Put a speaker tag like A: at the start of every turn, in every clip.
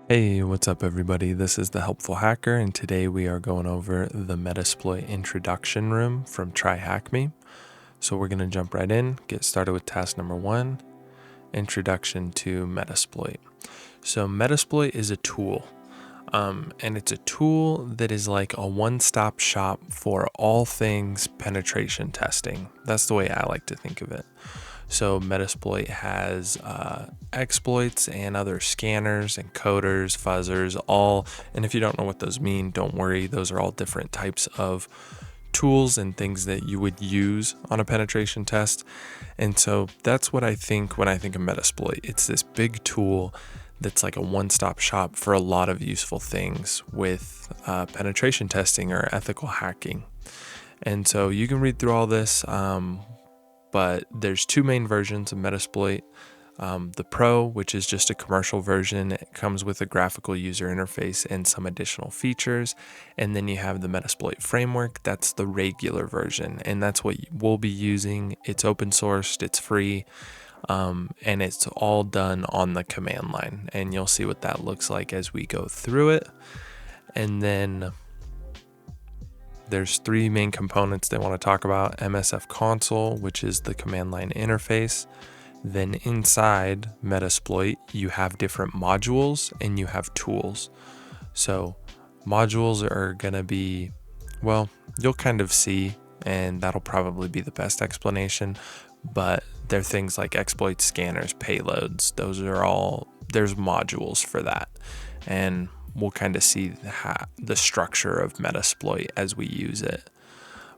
A: Hey, what's up everybody? This is the Helpful Hacker, and today we are going over the Metasploit Introduction room from TryHackMe. So we're going to jump right in, get started with task number 1, Introduction to Metasploit. So Metasploit is a tool, and it's a tool that is like a one-stop shop for all things penetration testing. That's the way I like to think of it. So Metasploit has exploits and other scanners and coders, fuzzers, all. And if you don't know what those mean, don't worry. Those are all different types of tools and things that you would use on a penetration test. And so that's what I think when I think of Metasploit. It's this big tool that's like a one-stop shop for a lot of useful things with penetration testing or ethical hacking. And so you can read through all this. But there's two main versions of Metasploit. The Pro, which is just a commercial version, it comes with a graphical user interface and some additional features. And then you have the Metasploit framework, that's the regular version, and that's what we'll be using. It's open sourced, it's free, and it's all done on the command line. And you'll see what that looks like as we go through it. And then there's three main components they want to talk about: MSF console, which is the command line interface. Then inside Metasploit, you have different modules and you have tools. So modules are going to be, well, you'll kind of see, and that'll probably be the best explanation, but they're things like exploit scanners, payloads. Those are all, there's modules for that. And we'll kind of see the structure of Metasploit as we use it.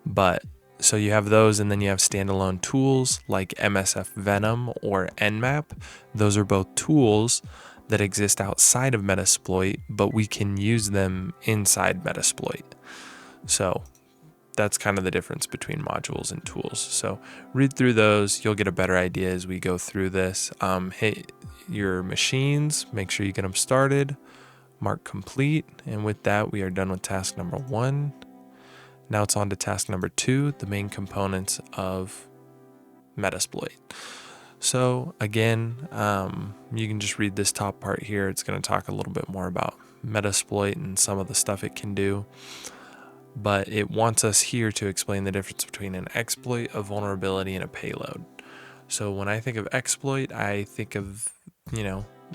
A: But so you have those, and then you have standalone tools like MSF Venom or Nmap. Those are both tools that exist outside of Metasploit, but we can use them inside Metasploit. So that's kind of the difference between modules and tools. So read through those, you'll get a better idea as we go through this. Hit your machines, make sure you get them started, mark complete, and with that we are done with task number 1. Now it's on to task number 2, the main components of Metasploit. So again, you can just read this top part here. It's going to talk a little bit more about Metasploit and some of the stuff it can do. But it wants us here to explain the difference between an exploit, a vulnerability, and a payload. So when I think of exploit, I think of,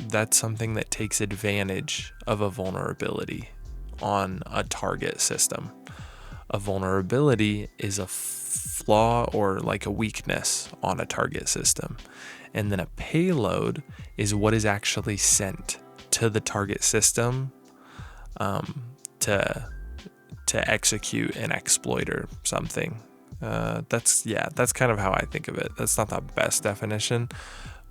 A: that's something that takes advantage of a vulnerability on a target system. A vulnerability is a flaw or like a weakness on a target system. And then a payload is what is actually sent to the target system to execute an exploit or something. That's kind of how I think of it. That's not the best definition,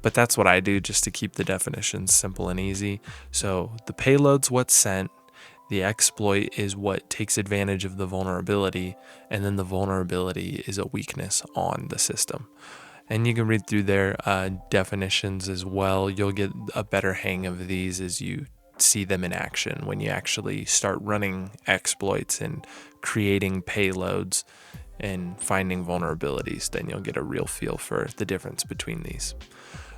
A: but that's what I do just to keep the definitions simple and easy. So the payload's what's sent. The exploit is what takes advantage of the vulnerability, and then the vulnerability is a weakness on the system. And you can read through their definitions as well. You'll get a better hang of these as you see them in action when you actually start running exploits and creating payloads and finding vulnerabilities. Then you'll get a real feel for the difference between these.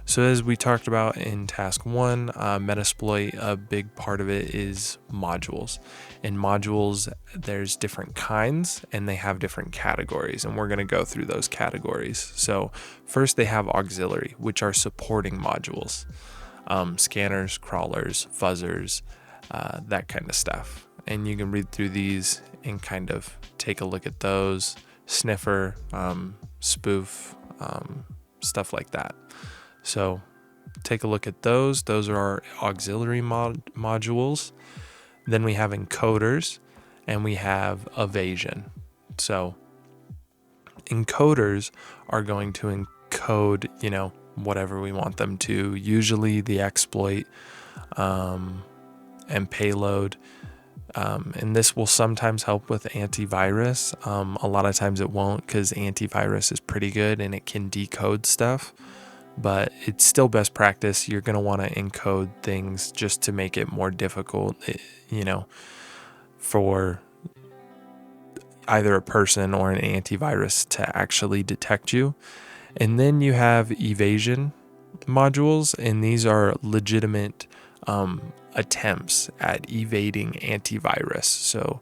A: So as we talked about in task 1, Metasploit, a big part of it is modules. In modules, there's different kinds and they have different categories, and we're going to go through those categories. So first they have auxiliary, which are supporting modules. Scanners, crawlers, fuzzers, that kind of stuff. And you can read through these and kind of take a look at those. Sniffer, spoof, stuff like that. So take a look at those. Those are our auxiliary modules. Then we have encoders and we have evasion. So encoders are going to encode, whatever we want them to, usually the exploit and payload. And this will sometimes help with antivirus. A lot of times it won't, because antivirus is pretty good and it can decode stuff. But it's still best practice. You're going to want to encode things just to make it more difficult, for either a person or an antivirus to actually detect you. And then you have evasion modules, and these are legitimate attempts at evading antivirus. So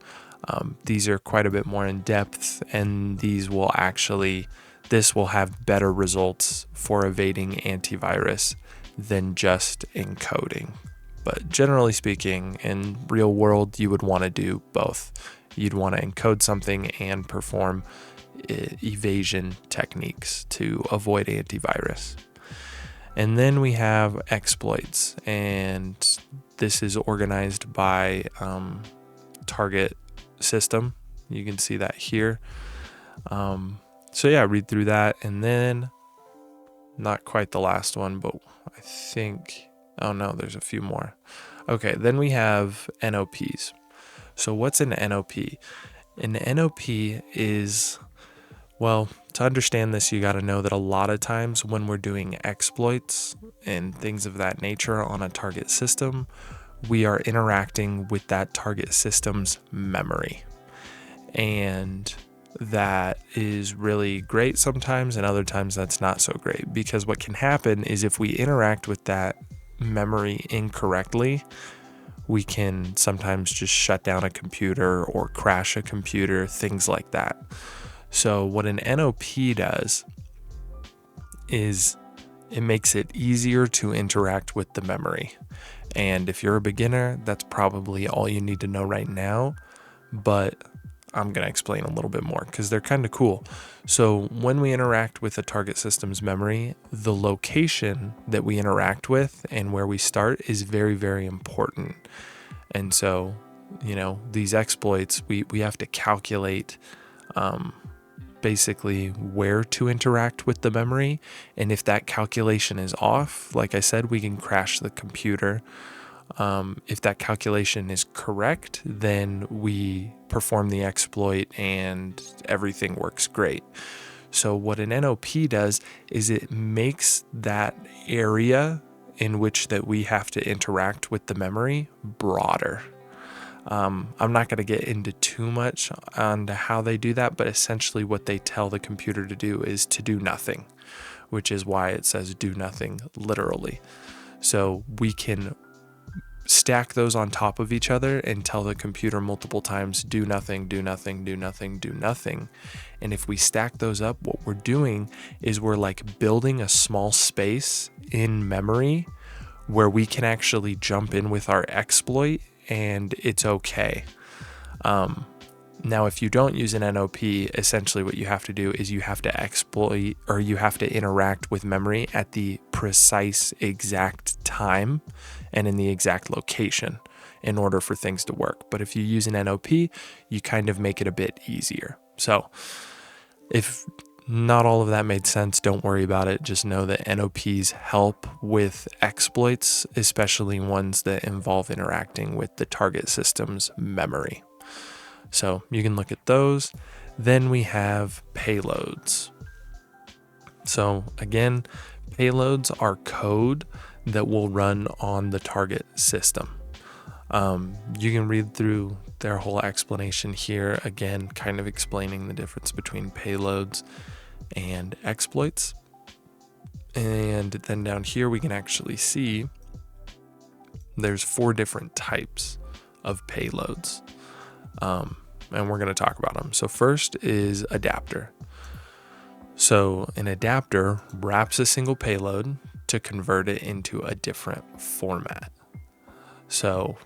A: these are quite a bit more in depth, and this will have better results for evading antivirus than just encoding. But generally speaking, in real world, you would want to do both. You'd want to encode something and perform evasion techniques to avoid antivirus. And then we have exploits, and this is organized by target system. You can see that here. So yeah, read through that. And then, not quite the last one, but I think, oh no, there's a few more. Okay, then we have NOPs. So what's an NOP? An NOP is, well, to understand this, you got to know that a lot of times when we're doing exploits and things of that nature on a target system, we are interacting with that target system's memory. And that is really great sometimes, and other times that's not so great, because what can happen is if we interact with that memory incorrectly, we can sometimes just shut down a computer or crash a computer, things like that. So what an NOP does is it makes it easier to interact with the memory. And if you're a beginner, that's probably all you need to know right now, but I'm going to explain a little bit more because they're kind of cool. So when we interact with a target system's memory, the location that we interact with and where we start is very, very important. And so, these exploits, we have to calculate basically where to interact with the memory. And if that calculation is off, like I said, we can crash the computer. If that calculation is correct, then we perform the exploit and everything works great. So what an NOP does is it makes that area in which that we have to interact with the memory broader. I'm not going to get into too much on how they do that, but essentially what they tell the computer to do is to do nothing, which is why it says do nothing literally. So we can stack those on top of each other and tell the computer multiple times, do nothing, do nothing, do nothing, do nothing. And if we stack those up, what we're doing is we're like building a small space in memory where we can actually jump in with our exploit and it's okay. Now, if you don't use an NOP, essentially what you have to do is you have to exploit, or you have to interact with memory at the precise exact time and in the exact location in order for things to work. But if you use an NOP, you kind of make it a bit easier. So if not all of that made sense, don't worry about it. Just know that NOPs help with exploits, especially ones that involve interacting with the target system's memory. So you can look at those. Then we have payloads. So again, payloads are code that will run on the target system. You can read through their whole explanation here, again, kind of explaining the difference between payloads and exploits. And then down here, we can actually see there's 4 different types of payloads. And we're going to talk about them. So first is adapter. So an adapter wraps a single payload to convert it into a different format. So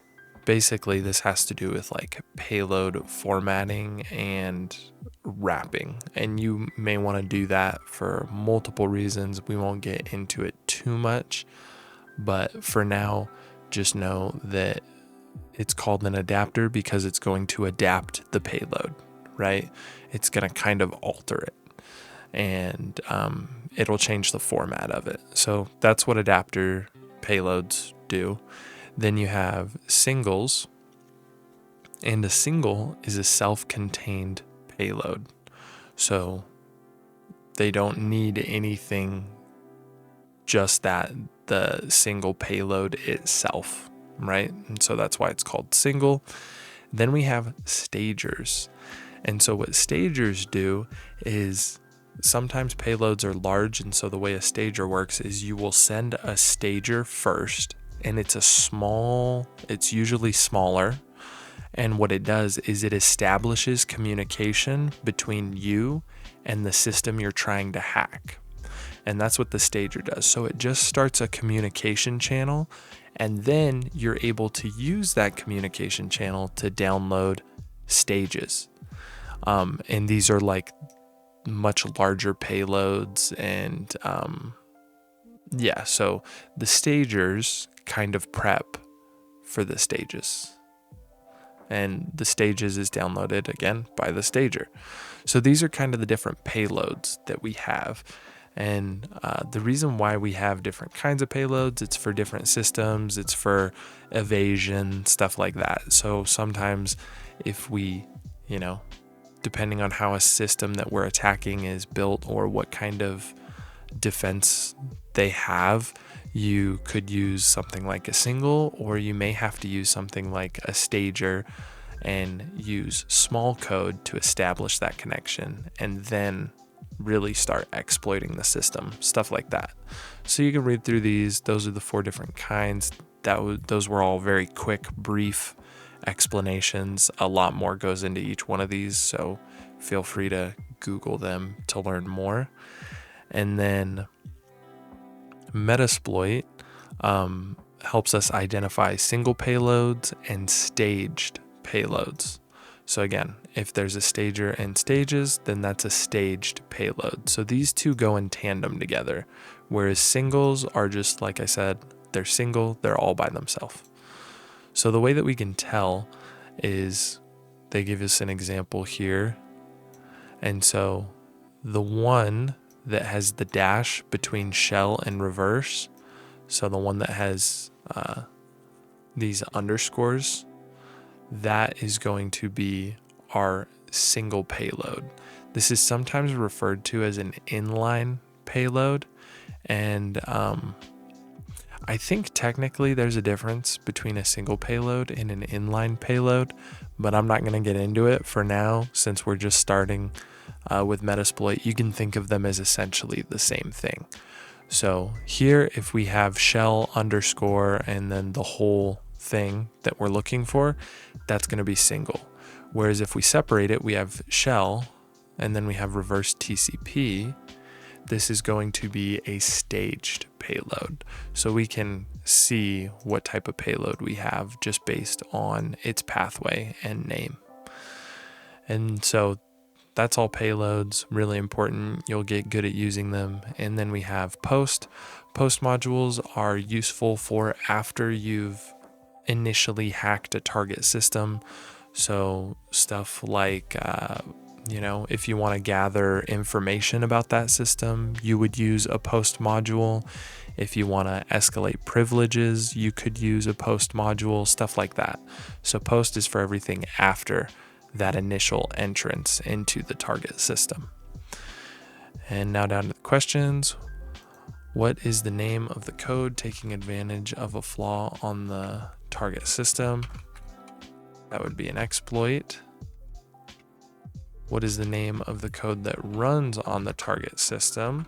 A: basically this has to do with like payload formatting and wrapping. And you may want to do that for multiple reasons. We won't get into it too much, but for now, just know that it's called an adapter because it's going to adapt the payload, right? It's going to kind of alter it, and it'll change the format of it. So that's what adapter payloads do. Then you have singles, and a single is a self-contained payload. So they don't need anything, just that the single payload itself, right? And so that's why it's called single. Then we have stagers. And so what stagers do is sometimes payloads are large, and so the way a stager works is you will send a stager first, and it's usually smaller. And what it does is it establishes communication between you and the system you're trying to hack. And that's what the stager does. So it just starts a communication channel, and then you're able to use that communication channel to download stages. And these are like much larger payloads. And so the stagers kind of prep for the stages. And the stages is downloaded again by the stager. So these are kind of the different payloads that we have. And the reason why we have different kinds of payloads, it's for different systems, it's for evasion, stuff like that. So sometimes if we, depending on how a system that we're attacking is built or what kind of defense they have, you could use something like a single, or you may have to use something like a stager and use small code to establish that connection and then really start exploiting the system, stuff like that. So you can read through these. Those are the 4 different kinds. Those were all very quick, brief explanations. A lot more goes into each one of these, so feel free to Google them to learn more. And then Metasploit helps us identify single payloads and staged payloads. So again, if there's a stager and stages, then that's a staged payload. So these two go in tandem together, whereas singles are just, like I said, they're single, they're all by themselves. So the way that we can tell is they give us an example here. And so the one that has the dash between shell and reverse, so the one that has these underscores, that is going to be our single payload. This is sometimes referred to as an inline payload, and I think technically there's a difference between a single payload and an inline payload, but I'm not going to get into it for now since we're just starting with Metasploit. You can think of them as essentially the same thing. So here, if we have shell underscore and then the whole thing that we're looking for, that's going to be single. Whereas if we separate it, we have shell and then we have reverse TCP. This is going to be a staged payload. So we can see what type of payload we have just based on its pathway and name. And so that's all payloads, really important. You'll get good at using them. And then we have post. Post modules are useful for after you've initially hacked a target system. So stuff like, if you want to gather information about that system, you would use a post module. If you want to escalate privileges, you could use a post module, stuff like that. So post is for everything after that initial entrance into the target system. And now down to the questions. What is the name of the code taking advantage of a flaw on the target system? That would be an exploit. What is the name of the code that runs on the target system?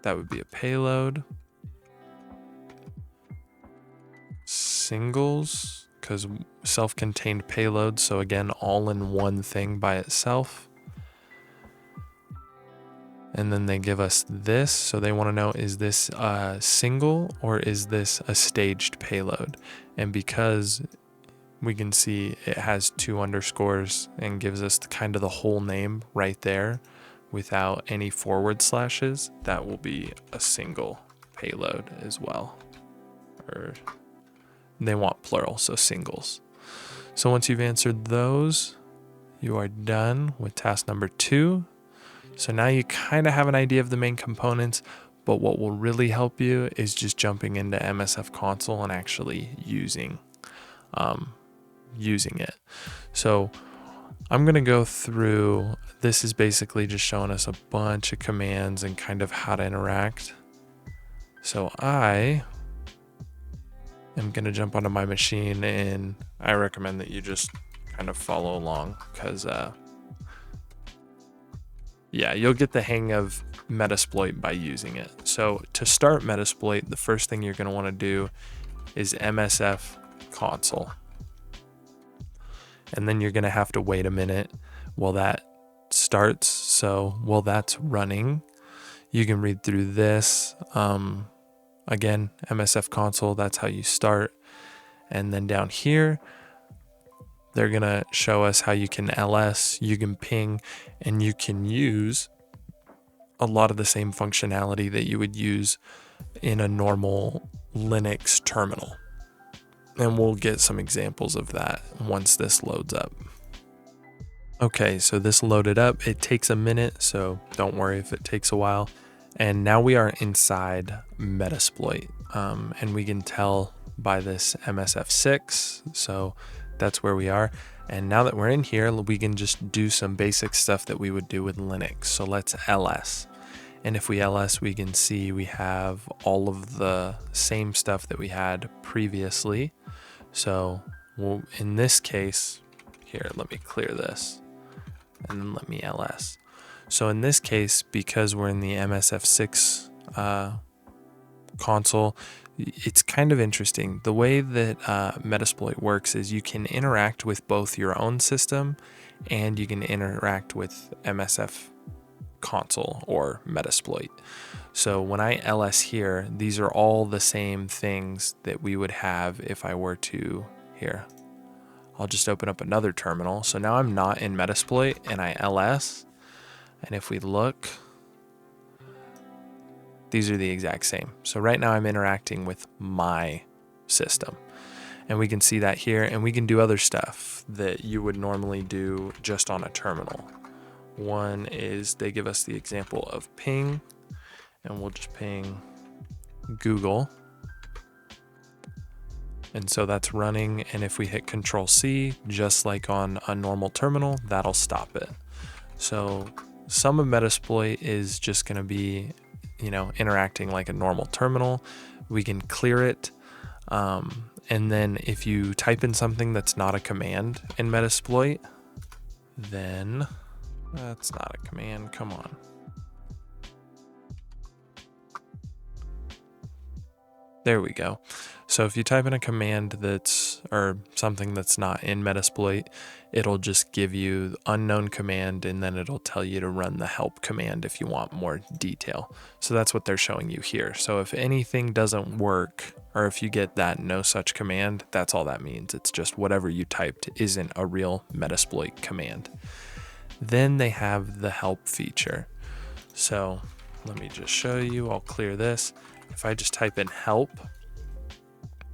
A: That would be a payload. Singles, because self-contained payload, so again, all in one thing by itself. And then they give us this, so they want to know, is this a single or is this a staged payload? And because we can see it has 2 underscores and gives us kind of the whole name right there without any forward slashes, that will be a single payload as well. Or they want plural, so singles. So once you've answered those, you are done with task number 2. So now you kind of have an idea of the main components, but what will really help you is just jumping into MSF console and actually using it. So I'm going to go through, this is basically just showing us a bunch of commands and kind of how to interact. So I am going to jump onto my machine, and I recommend that you just kind of follow along because you'll get the hang of Metasploit by using it. So to start Metasploit, the first thing you're going to want to do is MSF console. And then you're going to have to wait a minute while that starts. So while that's running, you can read through this. Again, MSF console, that's how you start. And then down here, they're going to show us how you can LS, you can ping, and you can use a lot of the same functionality that you would use in a normal Linux terminal. And we'll get some examples of that once this loads up. Okay, so this loaded up. It takes a minute, so don't worry if it takes a while. And now we are inside Metasploit, and we can tell by this MSF6, so that's where we are. And now that we're in here, we can just do some basic stuff that we would do with Linux. So let's LS. And if we LS, we can see we have all of the same stuff that we had previously. So in this case, here, let me clear this and then let me LS. So in this case, because we're in the MSF6 console, it's kind of interesting. The way that Metasploit works is you can interact with both your own system and you can interact with MSF console or Metasploit. So when I LS here, these are all the same things that we would have if I were to here. I'll just open up another terminal. So now I'm not in Metasploit and I LS. And if we look, these are the exact same. So right now I'm interacting with my system. And we can see that here, and we can do other stuff that you would normally do just on a terminal. One is they give us the example of ping, and we'll just ping Google. And so that's running, and if we hit Control C, just like on a normal terminal, that'll stop it. So some of Metasploit is just going to be, interacting like a normal terminal. We can clear it. And then if you type in something that's not a command in Metasploit, then that's not a command. Come on. There we go. So if you type in a command or something that's not in Metasploit, it'll just give you unknown command, and then it'll tell you to run the help command if you want more detail. So that's what they're showing you here. So if anything doesn't work, or if you get that no such command, that's all that means. It's just whatever you typed isn't a real Metasploit command. Then they have the help feature. So let me just show you. I'll clear this. If I just type in help,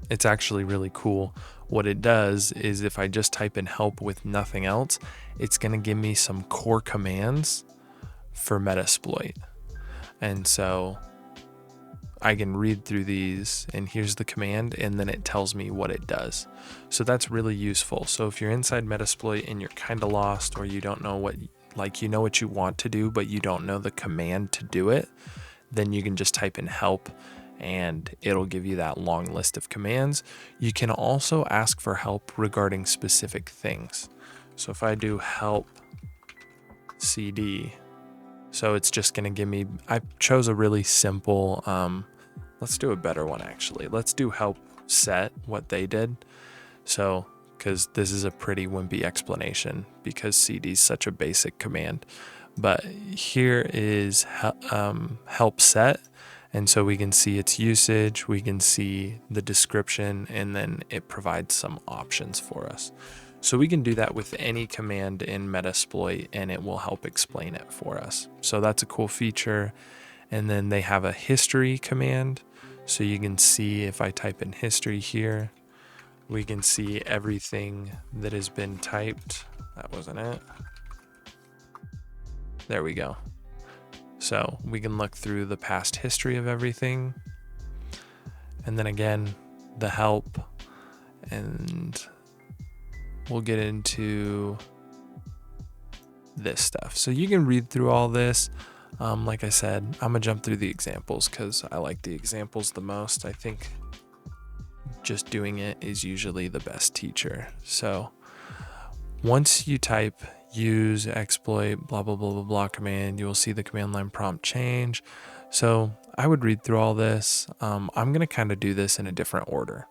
A: it's actually really cool. What it does is if I just type in help with nothing else, it's going to give me some core commands for Metasploit. And so I can read through these, and here's the command, and then it tells me what it does. So that's really useful. So if you're inside Metasploit and you're kind of lost, or you don't know what you want to do, but you don't know the command to do it, then you can just type in help and it'll give you that long list of commands. You can also ask for help regarding specific things. So if I do help CD, so it's just going to give me, I chose a really simple, let's do a better one actually. Let's do help set, what they did. So, because this is a pretty wimpy explanation because CD is such a basic command. But here is help set. And so we can see its usage, we can see the description, and then it provides some options for us. So we can do that with any command in Metasploit, and it will help explain it for us. So that's a cool feature. And then they have a history command. So you can see if I type in history here, we can see everything that has been typed. That wasn't it. There we go. So we can look through the past history of everything. And then again, the help, and we'll get into this stuff. So you can read through all this. Like I said, I'm gonna jump through the examples because I like the examples the most. I think just doing it is usually the best teacher. So once you type use exploit blah blah blah blah blah command, you will see the command line prompt change. So I would read through all this. I'm gonna kind of do this in a different order.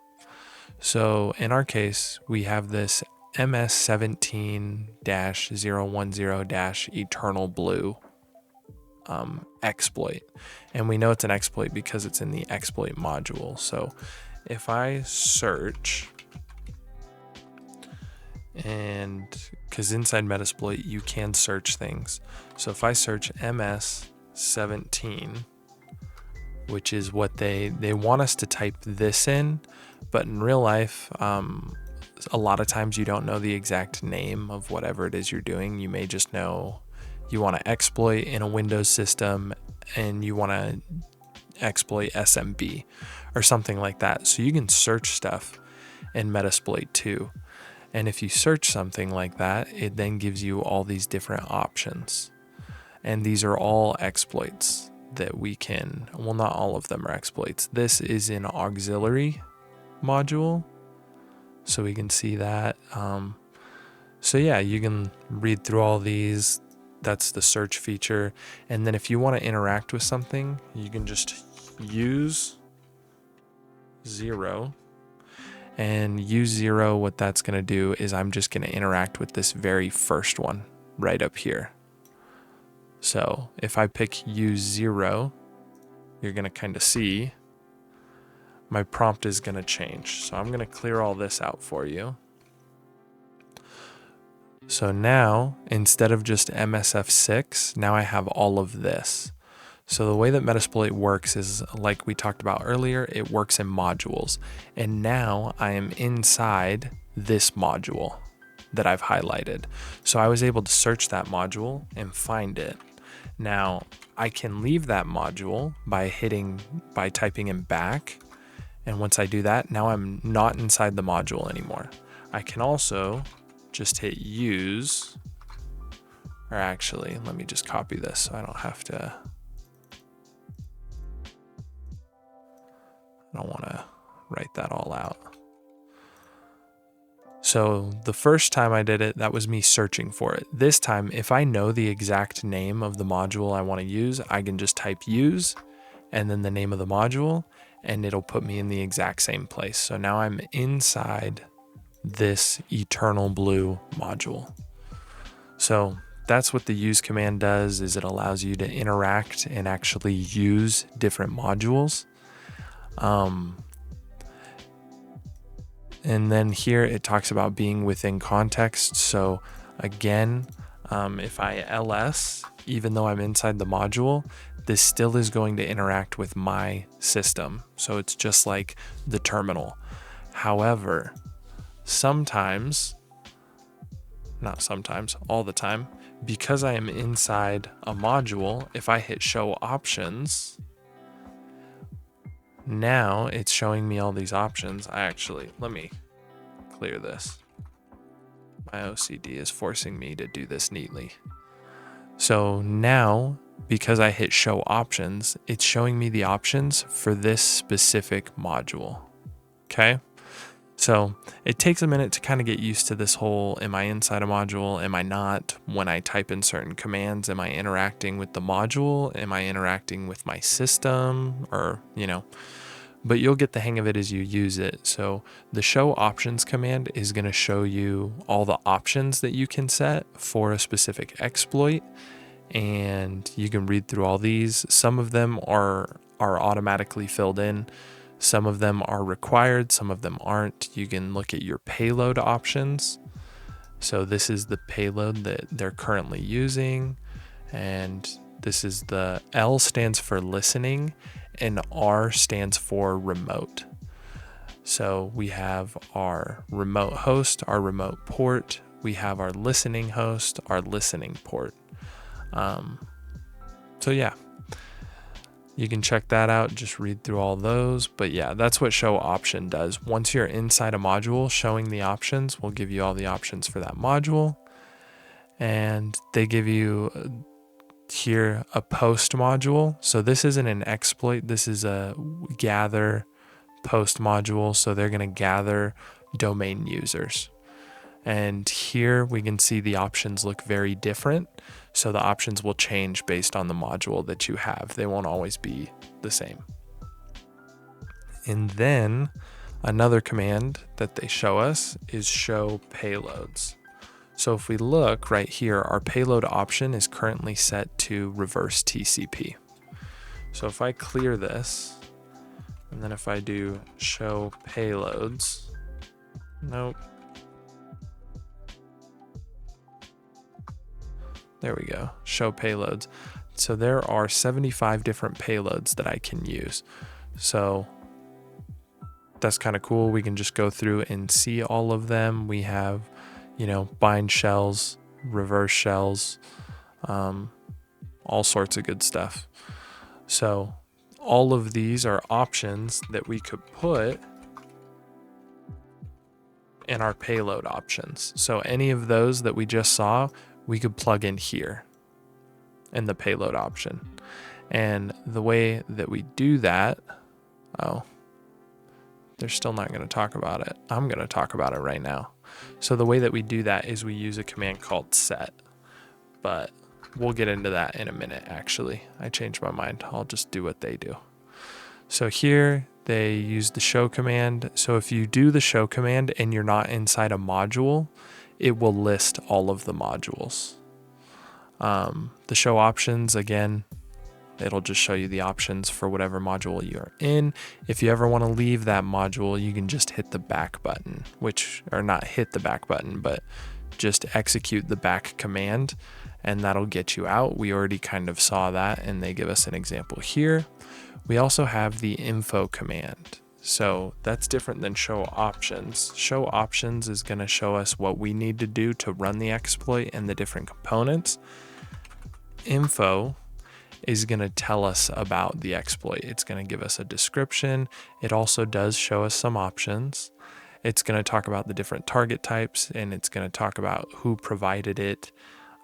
A: So in our case, we have this MS17-010- eternal blue exploit. And we know it's an exploit because it's in the exploit module. So if I search, and because inside Metasploit you can search things. So if I search MS17, which is what they want us to type this in, but in real life, a lot of times you don't know the exact name of whatever it is you're doing. You may just know you want to exploit in a Windows system and you want to exploit SMB or something like that. So you can search stuff in Metasploit too. And if you search something like that, it then gives you all these different options. And these are all exploits that we can, well, not all of them are exploits. This is an auxiliary module, so we can see that. So yeah, you can read through all these. That's the search feature. And then if you want to interact with something, you can just use 0. And use 0, what that's going to do is I'm just going to interact with this very first one right up here. So if I pick use 0, you're going to kind of see my prompt is going to change. So I'm going to clear all this out for you. So now, instead of just MSF6, now I have all of this. So the way that Metasploit works is, like we talked about earlier, it works in modules. And now I am inside this module that I've highlighted. So I was able to search that module and find it. Now I can leave that module by typing in back. And once I do that, now I'm not inside the module anymore. I can also just hit use, or actually, let me just copy this so I don't have to. I don't want to write that all out. So the first time I did it, that was me searching for it. This time, if I know the exact name of the module I want to use, I can just type use and then the name of the module, and it'll put me in the exact same place. So now I'm inside this eternal blue module. So that's what the use command does, is it allows you to interact and actually use different modules. And then here it talks about being within context. So again, if I ls, even though I'm inside the module, this still is going to interact with my system. So it's just like the terminal. However, all the time, because I am inside a module, if I hit show options, now it's showing me all these options. Let me clear this. My OCD is forcing me to do this neatly. So now, because I hit show options, it's showing me the options for this specific module. Okay. So it takes a minute to kind of get used to this whole, am I inside a module? Am I not? When I type in certain commands, am I interacting with the module? Am I interacting with my system? Or, but you'll get the hang of it as you use it. So the show options command is going to show you all the options that you can set for a specific exploit. And you can read through all these. Some of them are automatically filled in. Some of them are required, some of them aren't. You can look at your payload options. So this is the payload that they're currently using. And this is the L stands for listening and R stands for remote. So we have our remote host, our remote port. We have our listening host, our listening port. So yeah. You can check that out, just read through all those. But yeah, that's what show option does. Once you're inside a module, showing the options will give you all the options for that module. And they give you here a post module. So this isn't an exploit, this is a gather post module. So they're going to gather domain users. And here we can see the options look very different. So the options will change based on the module that you have. They won't always be the same. And then Another command that they show us is show payloads. So if we look right here, our payload option is currently set to reverse TCP. So if I clear this, and then if I do show payloads, nope. There we go, show payloads. So there are 75 different payloads that I can use. So that's kind of cool. We can just go through and see all of them. We have, bind shells, reverse shells, all sorts of good stuff. So all of these are options that we could put in our payload options. So any of those that we just saw, we could plug in here in the payload option. And the way that we do that, they're still not going to talk about it. I'm going to talk about it right now. So the way that we do that is we use a command called set, but we'll get into that in a minute. Actually, I changed my mind. I'll just do what they do. So here they use the show command. So if you do the show command and you're not inside a module, it will list all of the modules. The show options, again, it'll just show you the options for whatever module you're in. If you ever want to leave that module, you can just hit the back button, or not hit the back button, but just execute the back command, and that'll get you out. We already kind of saw that, and they give us an example here. We also have the info command. So that's different than show options. Show options is going to show us what we need to do to run the exploit and the different components. Info is going to tell us about the exploit. It's going to give us a description. It also does show us some options. It's going to talk about the different target types, and it's going to talk about who provided it,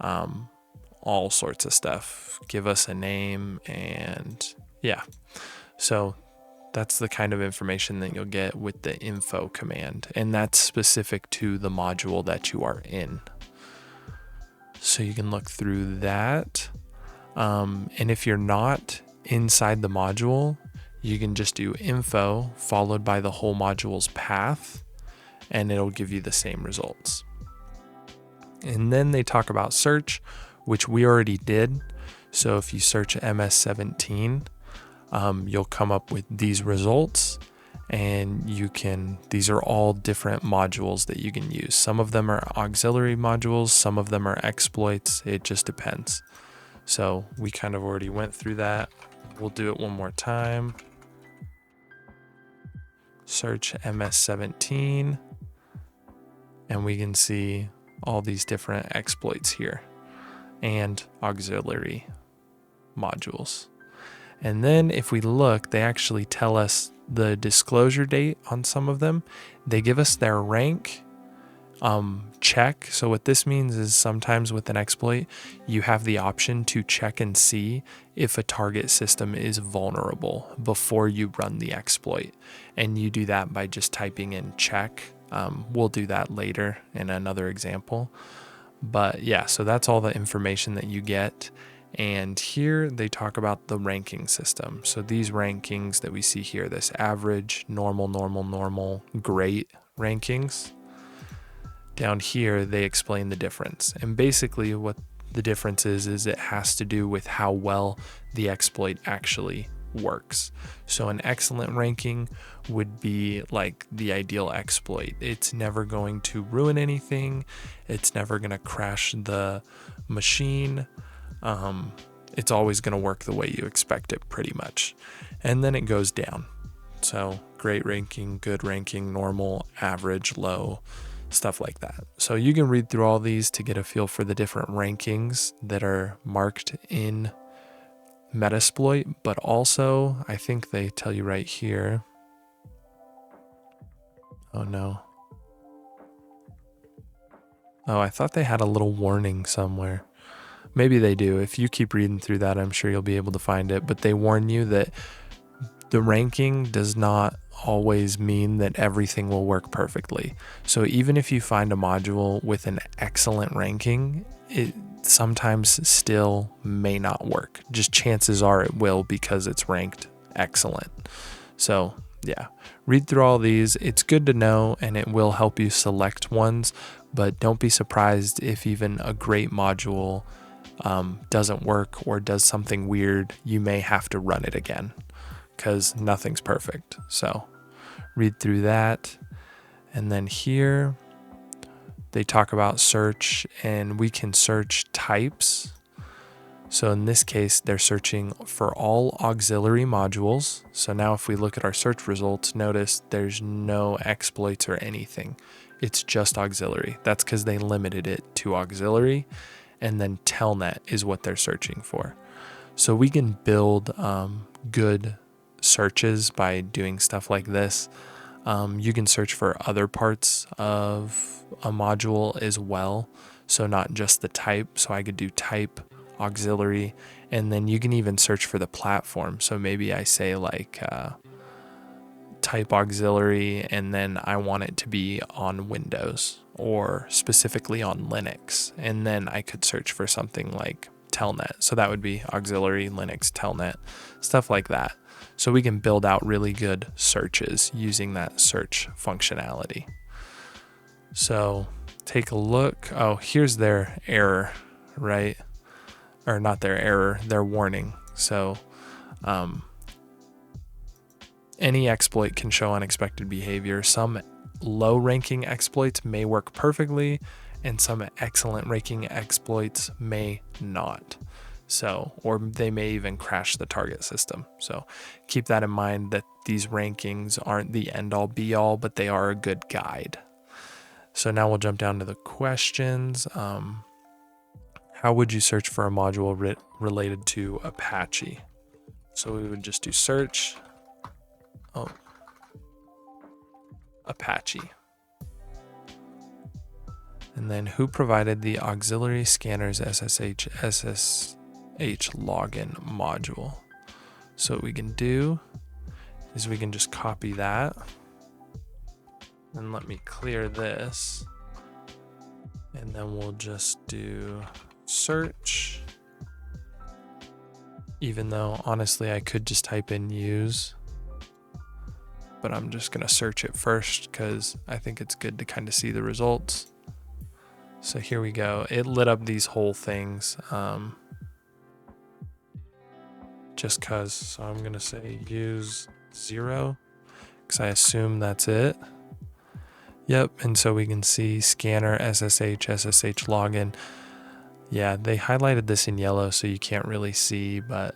A: all sorts of stuff. Give us a name, and yeah. So that's the kind of information that you'll get with the info command, and that's specific to the module that you are in. So you can look through that. And if you're not inside the module, you can just do info followed by the whole module's path, and it'll give you the same results. And then they talk about search, which we already did. So if you search MS17, you'll come up with these results, and these are all different modules that you can use. Some of them are auxiliary modules, some of them are exploits. It just depends. So we kind of already went through that. We'll do it one more time. Search MS17, and we can see all these different exploits here and auxiliary modules. And then if we look, they actually tell us the disclosure date on some of them. They give us their rank check. So what this means is sometimes with an exploit, you have the option to check and see if a target system is vulnerable before you run the exploit. And you do that by just typing in check. We'll do that later in another example. But yeah, so that's all the information that you get. And here they talk about the ranking system. So these rankings that we see here, this average, normal, great rankings. Down here, they explain the difference. And basically what the difference is it has to do with how well the exploit actually works. So an excellent ranking would be like the ideal exploit. It's never going to ruin anything. It's never going to crash the machine. It's always going to work the way you expect it pretty much. And then it goes down. So great ranking, good ranking, normal, average, low, stuff like that. So you can read through all these to get a feel for the different rankings that are marked in Metasploit, but also I think they tell you right here. Oh no. Oh, I thought they had a little warning somewhere. Maybe they do. If you keep reading through that, I'm sure you'll be able to find it, but they warn you that the ranking does not always mean that everything will work perfectly. So even if you find a module with an excellent ranking, it sometimes still may not work. Just chances are it will because it's ranked excellent. So yeah, read through all these. It's good to know, and it will help you select ones, but don't be surprised if even a great module doesn't work or does something weird. You may have to run it again because nothing's perfect. So read through that. And then here they talk about search, and we can search types. So in this case, they're searching for all auxiliary modules. So now if we look at our search results, notice there's no exploits or anything. It's just auxiliary. That's because they limited it to auxiliary, and then telnet is what they're searching for. So we can build good searches by doing stuff like this. You can search for other parts of a module as well. So not just the type. So I could do type, auxiliary, and then you can even search for the platform. So maybe I say like type auxiliary, and then I want it to be on Windows or specifically on Linux. And then I could search for something like telnet. So that would be auxiliary, Linux, telnet, stuff like that. So we can build out really good searches using that search functionality. So take a look. Oh, here's their error, right? Or not their error, their warning. So any exploit can show unexpected behavior. Some low ranking exploits may work perfectly, and some excellent ranking exploits may not. So, or they may even crash the target system. So keep that in mind, that these rankings aren't the end all be all, but they are a good guide. So now we'll jump down to the questions. How would you search for a module related to Apache? So we would just do search, Apache. And then who provided the auxiliary scanners SSH login module? So what we can do is we can just copy that, and let me clear this, and then we'll just do search, even though honestly I could just type in use, but I'm just gonna search it first because I think it's good to kind of see the results. So here we go. It lit up these whole things just cause. So I'm gonna say use 0 because I assume that's it. Yep, and so we can see scanner, SSH login. Yeah, they highlighted this in yellow so you can't really see, but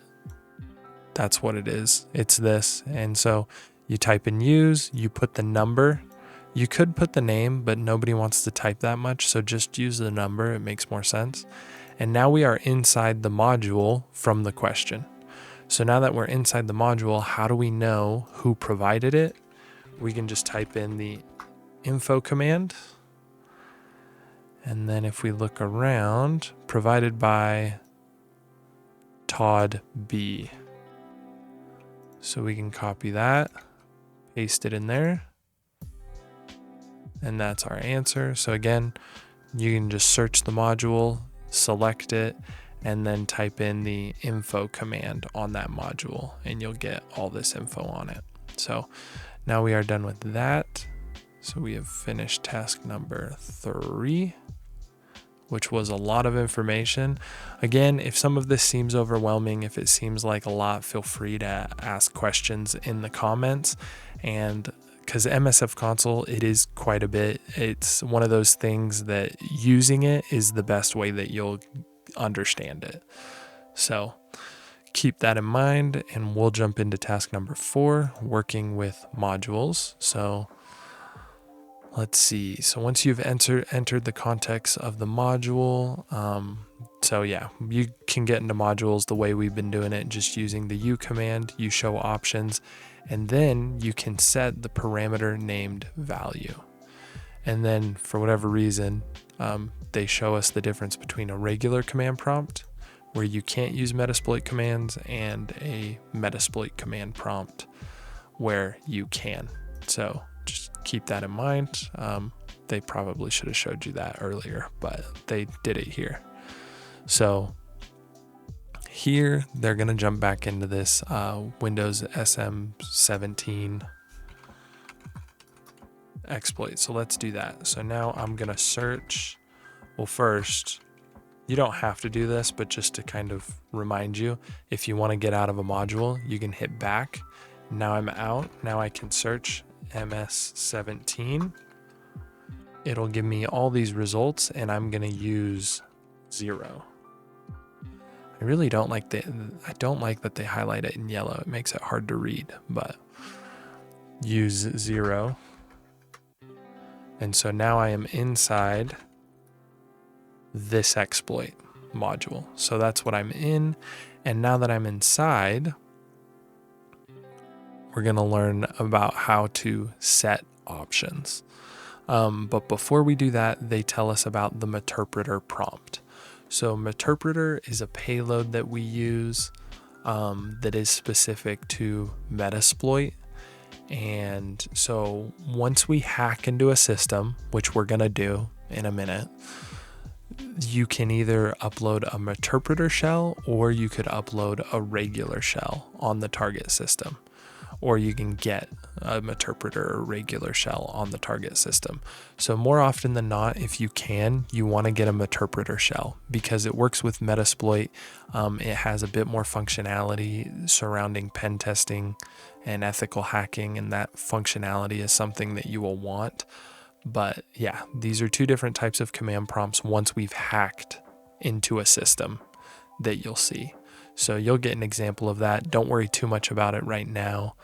A: that's what it is. It's this. And so you type in use, you put the number. You could put the name, but nobody wants to type that much, so just use the number. It makes more sense. And now we are inside the module from the question. So now that we're inside the module, how do we know who provided it? We can just type in the info command. And then if we look around, provided by Todd B. So we can copy that, paste it in there. And that's our answer. So again, you can just search the module, select it, and then type in the info command on that module, and you'll get all this info on it. So now we are done with that. So we have finished task number 3, which was a lot of information. Again, if some of this seems overwhelming, if it seems like a lot, feel free to ask questions in the comments. And because MSF console, it is quite a bit. It's one of those things that using it is the best way that you'll understand it. So keep that in mind, and we'll jump into task number 4, working with modules. So let's see. So once you've entered the context of the module, so yeah, you can get into modules the way we've been doing it, just using the U command. You show options, and then you can set the parameter named value. And then for whatever reason, they show us the difference between a regular command prompt, where you can't use Metasploit commands, and a Metasploit command prompt where you can. So just keep that in mind. They probably should have showed you that earlier, but they did it here. So here they're going to jump back into this Windows SM17 exploit. So let's do that. So now I'm gonna search. Well, first, you don't have to do this, but just to kind of remind you, if you want to get out of a module, you can hit back. Now I'm out. Now I can search MS17. It'll give me all these results, and I'm gonna use 0. I really don't like that they highlight it in yellow. It makes it hard to read, but use 0. And so now I am inside this exploit module. So that's what I'm in. And now that I'm inside, we're going to learn about how to set options. But before we do that, they tell us about the Meterpreter prompt. So Meterpreter is a payload that we use that is specific to Metasploit. And so once we hack into a system, which we're going to do in a minute, you can either upload a Meterpreter shell or you could upload a regular shell on the target system. Or you can get a Meterpreter or regular shell on the target system. So more often than not, if you can, you want to get a Meterpreter shell because it works with Metasploit. It has a bit more functionality surrounding pen testing and ethical hacking, and that functionality is something that you will want. But yeah, these are two different types of command prompts once we've hacked into a system that you'll see. So you'll get an example of that. Don't worry too much about it right now.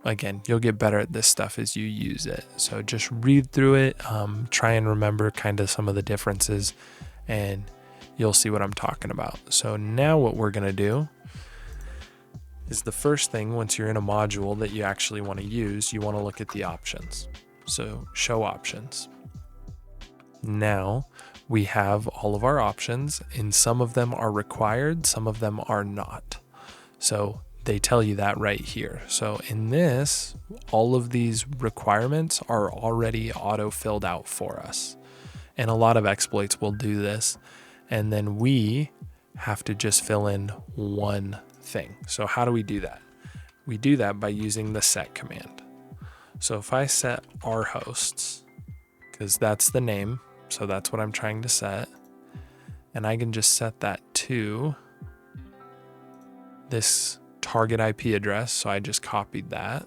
A: Again, you'll get better at this stuff as you use it. So just read through it, try and remember kind of some of the differences, and you'll see what I'm talking about. So now what we're going to do is the first thing, once you're in a module that you actually want to use, you want to look at the options. So show options. Now we have all of our options, and some of them are required, some of them are not. So they tell you that right here. So in this, all of these requirements are already auto-filled out for us. And a lot of exploits will do this. And then we have to just fill in one thing. So how do we do that? We do that by using the set command. So if I set our hosts, because that's the name, so that's what I'm trying to set, and I can just set that to this target IP address. So I just copied that.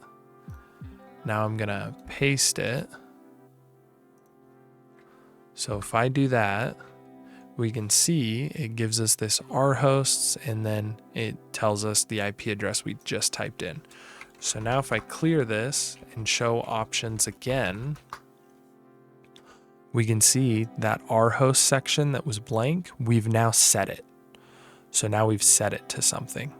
A: Now I'm gonna paste it. So if I do that, we can see it gives us this R hosts, and then it tells us the IP address we just typed in. So now if I clear this and show options again, we can see that our host section that was blank, we've now set it. So now we've set it to something.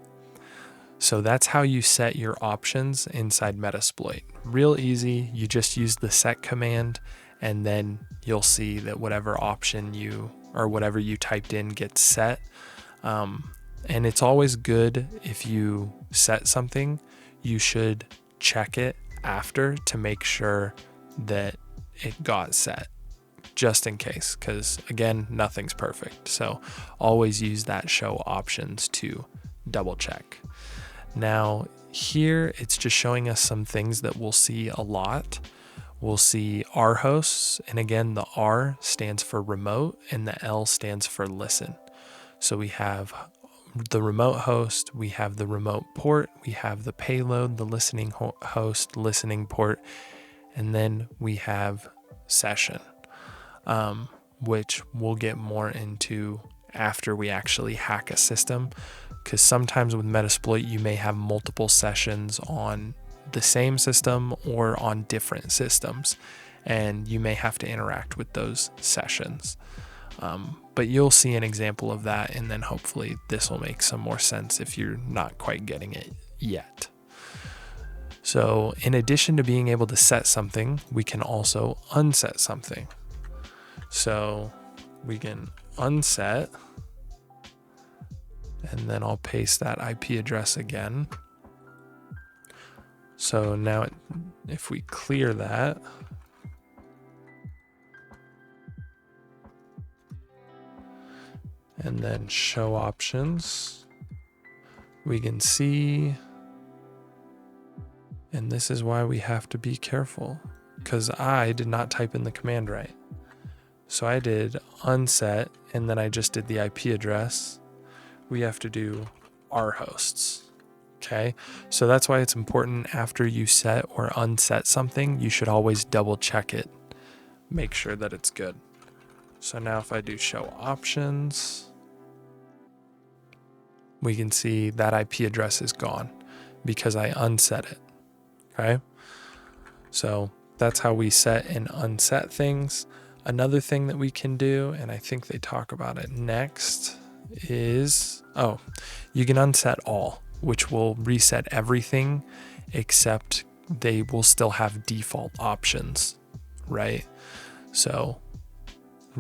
A: So that's how you set your options inside Metasploit. Real easy, you just use the set command, and then you'll see that whatever option or whatever you typed in gets set. And it's always good if you set something, you should check it after to make sure that it got set, just in case, because again, nothing's perfect. So always use that show options to double check. Now here, it's just showing us some things that we'll see a lot. We'll see R hosts, and again, the R stands for remote and the L stands for listen. So we have the remote host, we have the remote port, we have the payload, the listening host, listening port, and then we have session, which we'll get more into after we actually hack a system, because sometimes with Metasploit, you may have multiple sessions on the same system or on different systems, and you may have to interact with those sessions. But you'll see an example of that, and then hopefully this will make some more sense if you're not quite getting it yet. So in addition to being able to set something, we can also unset something. So we can unset, and then I'll paste that IP address again. So now if we clear that, and then show options, we can see, and this is why we have to be careful. because I did not type in the command right. So I did unset, and then I just did the IP address. We have to do our hosts. Okay, so that's why it's important after you set or unset something, you should always double check it. Make sure that it's good. So now if I do show options, we can see that IP address is gone because I unset it. Okay, so that's how we set and unset things. Another thing that we can do, and I think they talk about it next, is, you can unset all, which will reset everything except they will still have default options, right? So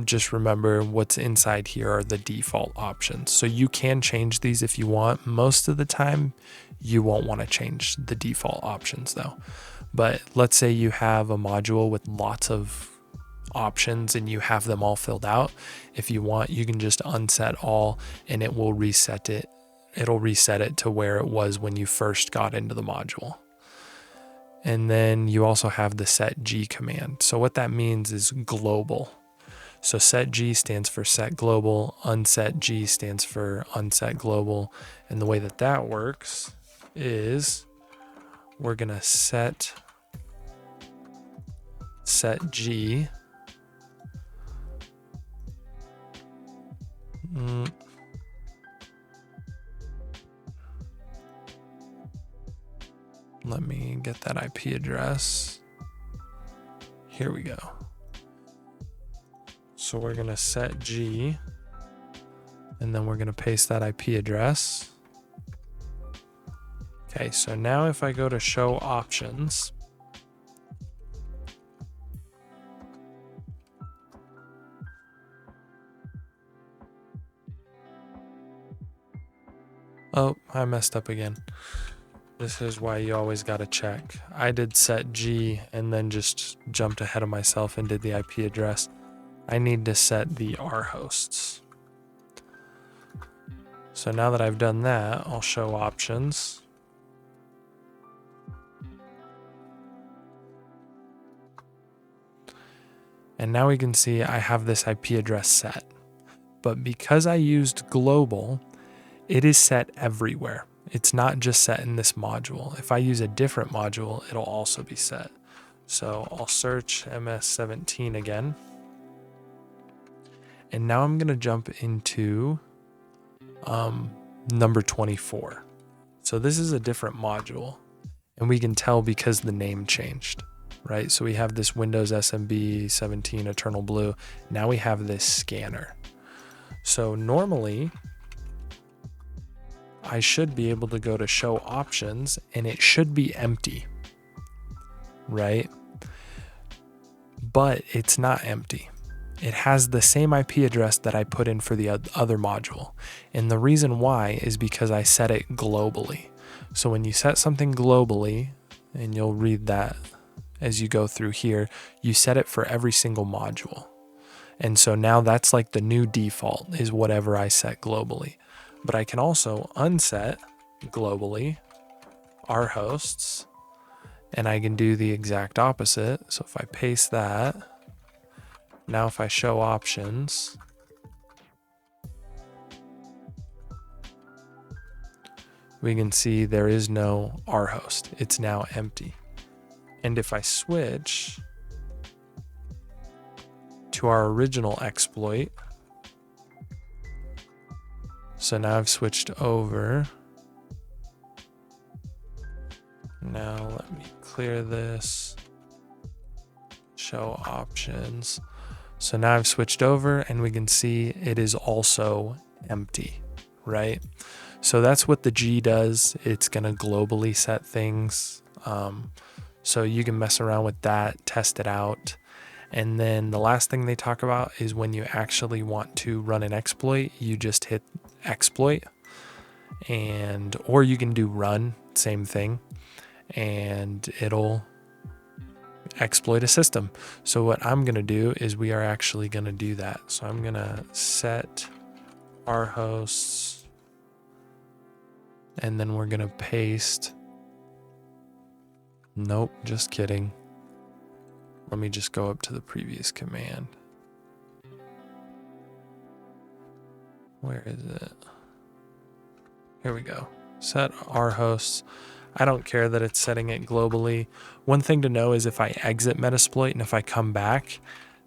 A: just remember what's inside here are the default options. So you can change these if you want. Most of the time, you won't want to change the default options though. But let's say you have a module with lots of options and you have them all filled out. If you want, you can just unset all and it will reset it. It'll reset it to where it was when you first got into the module. And then you also have the set G command. So what that means is global. So set G stands for set global, unset G stands for unset global. And the way that that works is we're going to set G. Let me get that IP address. Here we go. So we're going to set G, and then we're going to paste that IP address. Okay, so now if I go to show options, oh, I messed up again. This is why you always got to check. I did set G and then just jumped ahead of myself and did the IP address. I need to set the R hosts. So now that I've done that, I'll show options. And now we can see I have this IP address set. But because I used global, it is set everywhere. It's not just set in this module. If I use a different module, it'll also be set. So I'll search MS17 again. And now I'm going to jump into number 24. So this is a different module. And we can tell because the name changed, right? So we have this Windows SMB 17 Eternal Blue. Now we have this scanner. So normally, I should be able to go to show options and it should be empty, right? But it's not empty. It has the same IP address that I put in for the other module. And the reason why is because I set it globally. So when you set something globally, and you'll read that as you go through here, you set it for every single module. And so now that's like the new default is whatever I set globally. But I can also unset globally our hosts, and I can do the exact opposite. So if I paste that, now if I show options, we can see there is no R host. It's now empty. And if I switch to our original exploit, so now I've switched over. Now let me clear this. Show options. So now I've switched over and we can see it is also empty, right? So that's what the G does. It's going to globally set things. So you can mess around with that, test it out. And then the last thing they talk about is when you actually want to run an exploit, you just hit exploit, or you can do run, same thing, and it'll exploit a system. So what I'm going to do is we are actually going to do that. So I'm going to set our hosts, and then we're going to paste. Nope, just kidding. Let me just go up to the previous command. Where is it? Here we go. Set our hosts. I don't care that it's setting it globally. One thing to know is if I exit Metasploit and if I come back,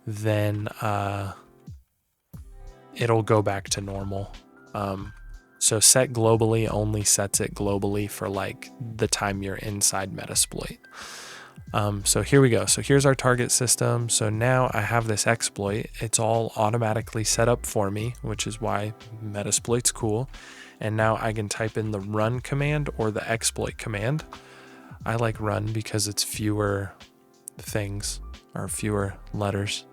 A: then it'll go back to normal. So set globally only sets it globally for like the time you're inside Metasploit. So here we go. So here's our target system. So now I have this exploit. It's all automatically set up for me, which is why Metasploit's cool. And now I can type in the run command or the exploit command. I like run because it's fewer things or fewer letters.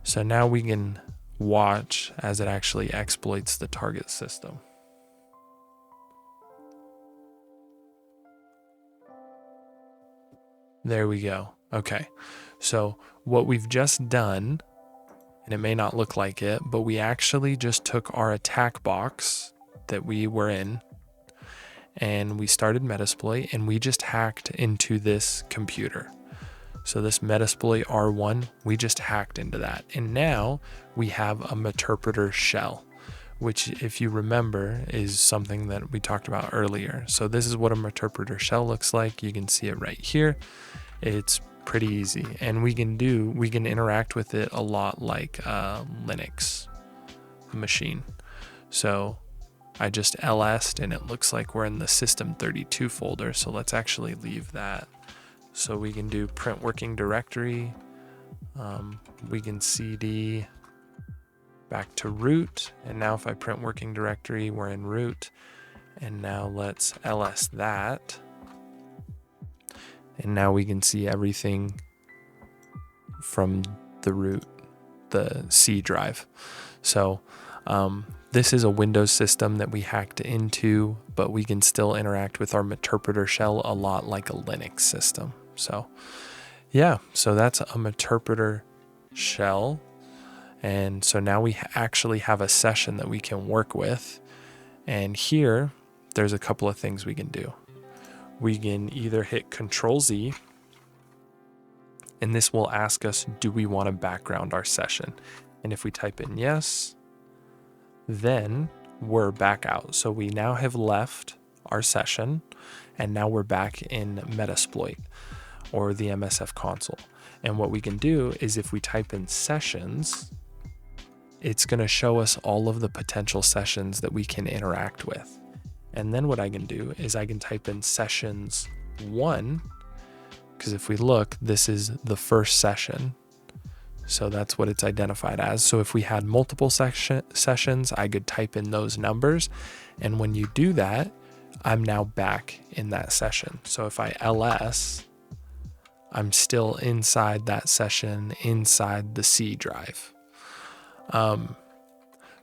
A: So now we can watch as it actually exploits the target system. There we go. Okay. So what we've just done, and it may not look like it, but we actually just took our attack box that we were in and we started Metasploit and we just hacked into this computer. So this Metasploit R1, we just hacked into that. And now we have a Meterpreter shell, which if you remember is something that we talked about earlier. So this is what a Meterpreter shell looks like. You can see it right here. It's pretty easy and we can interact with it a lot like a Linux machine. So I just LS'd and it looks like we're in the system32 folder. So let's actually leave that. So we can do print working directory. We can CD back to root. And now if I print working directory, we're in root. And now let's ls that. And now we can see everything from the root, the C drive. So this is a Windows system that we hacked into, but we can still interact with our Meterpreter shell a lot like a Linux system. So yeah, so that's a Meterpreter shell. And so now we actually have a session that we can work with. And here, there's a couple of things we can do. We can either hit Control-Z, and this will ask us, do we want to background our session? And if we type in yes, then we're back out. So we now have left our session, and now we're back in Metasploit or the MSF console. And what we can do is if we type in sessions, it's going to show us all of the potential sessions that we can interact with. And then what I can do is I can type in sessions 1, because if we look, this is the first session. So that's what it's identified as. So if we had multiple sessions, I could type in those numbers. And when you do that, I'm now back in that session. So if I ls, I'm still inside that session, inside the C drive.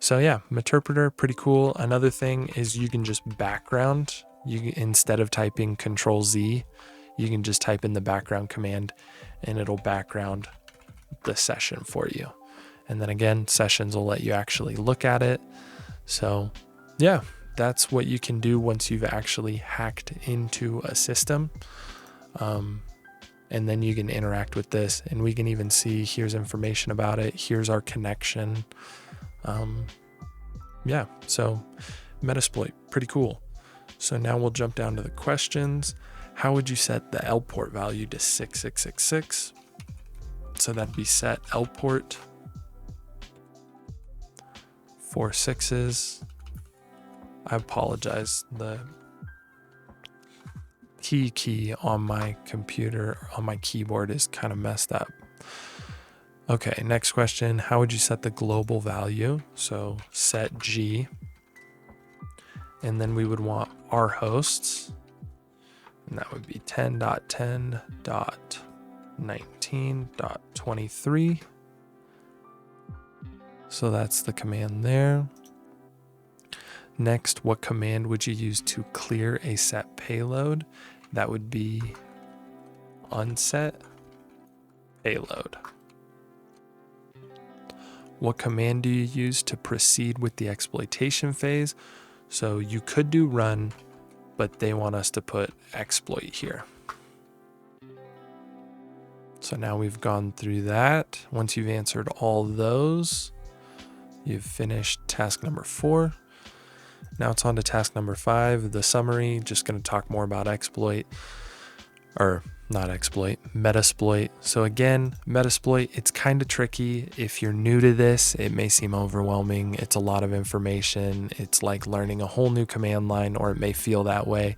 A: So yeah, Meterpreter, pretty cool. Another thing is you can just background. Instead of typing Control-Z, you can just type in the background command and it'll background the session for you. And then again, sessions will let you actually look at it. So yeah, that's what you can do once you've actually hacked into a system. And then you can interact with this and we can even see here's information about it. Here's our connection. Yeah, so Metasploit, pretty cool. So now we'll jump down to the questions. How would you set the L port value to 6666? So that'd be set L port 4 6s. I apologize. The key on my computer, on my keyboard is kind of messed up. Okay, next question. How would you set the global value? So set G. And then we would want our hosts. And that would be 10.10.19.23. So that's the command there. Next, what command would you use to clear a set payload? That would be unset payload. What command do you use to proceed with the exploitation phase? So you could do run, but they want us to put exploit here. So now we've gone through that. Once you've answered all those, you've finished task number 4. Now it's on to task number 5, the summary. Just going to talk more about Metasploit. So again, Metasploit, it's kind of tricky. If you're new to this, it may seem overwhelming. It's a lot of information. It's like learning a whole new command line, or it may feel that way.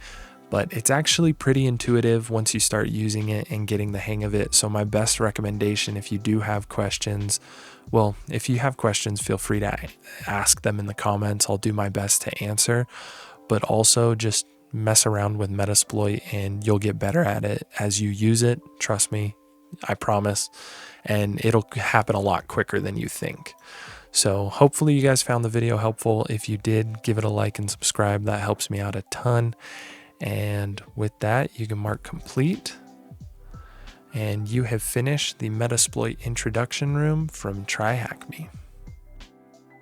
A: But it's actually pretty intuitive once you start using it and getting the hang of it. So my best recommendation, if you do have questions, if you have questions, feel free to ask them in the comments. I'll do my best to answer, but also just mess around with Metasploit and you'll get better at it as you use it. Trust me, I promise. And it'll happen a lot quicker than you think. So hopefully you guys found the video helpful. If you did, give it a like and subscribe. That helps me out a ton. And with that, you can mark complete. And you have finished the Metasploit introduction room from TryHackMe.